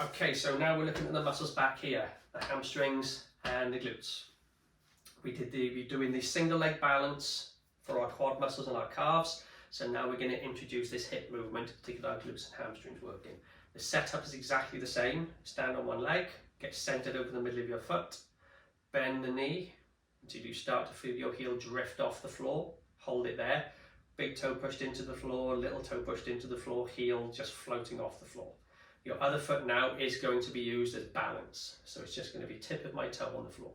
Okay, so now we're looking at the muscles back here, the hamstrings and the glutes. We're doing the single leg balance for our quad muscles and our calves. So now we're going to introduce this hip movement to get our glutes and hamstrings working. The setup is exactly the same. Stand on one leg, get centered over the middle of your foot, bend the knee until you start to feel your heel drift off the floor. Hold it there. Big toe pushed into the floor, little toe pushed into the floor, heel just floating off the floor. Your other foot now is going to be used as balance. So it's just going to be tip of my toe on the floor.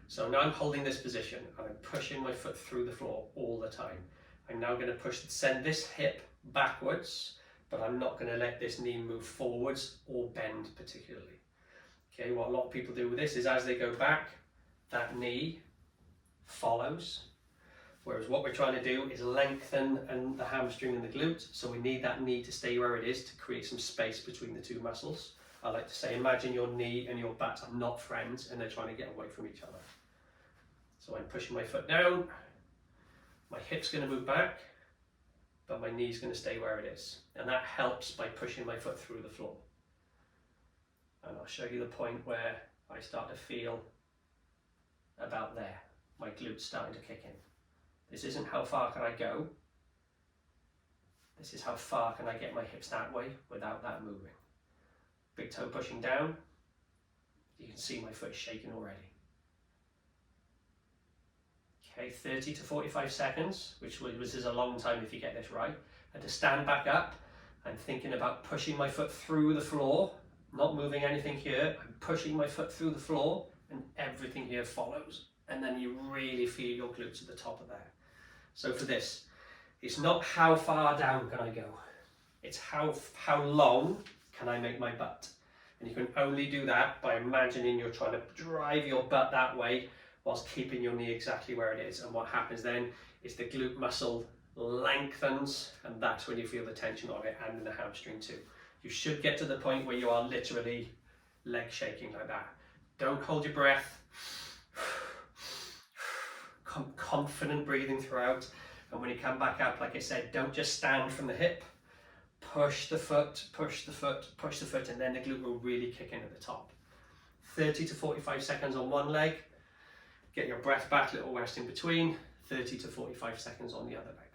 So now I'm holding this position and I'm pushing my foot through the floor all the time. I'm now going to send this hip backwards, but I'm not going to let this knee move forwards or bend particularly. Okay, what a lot of people do with this is as they go back, that knee follows. Whereas what we're trying to do is lengthen the hamstring and the glute, so we need that knee to stay where it is to create some space between the two muscles. I like to say, imagine your knee and your butt are not friends and they're trying to get away from each other. So I'm pushing my foot down, my hip's going to move back, but my knee's going to stay where it is. And that helps by pushing my foot through the floor. And I'll show you the point where I start to feel about there, my glutes starting to kick in. This isn't how far can I go. This is how far can I get my hips that way without that moving. Big toe pushing down. You can see my foot shaking already. Okay, 30 to 45 seconds, which is a long time if you get this right. And to stand back up, I'm thinking about pushing my foot through the floor, not moving anything here. I'm pushing my foot through the floor and everything here follows. And then you really feel your glutes at the top of there. So for this, it's not how far down can I go, it's how long can I make my butt. And you can only do that by imagining you're trying to drive your butt that way whilst keeping your knee exactly where it is. And what happens then is the glute muscle lengthens, and that's when you feel the tension of it, and in the hamstring too. You should get to the point where you are literally leg shaking like that. Don't hold your breath. Confident breathing throughout, and when you come back up, like I said, don't just stand from the hip, push the foot, push the foot, push the foot, and then the glute will really kick in at the top. 30 to 45 seconds on one leg, get your breath back, little rest in between, 30 to 45 seconds on the other leg.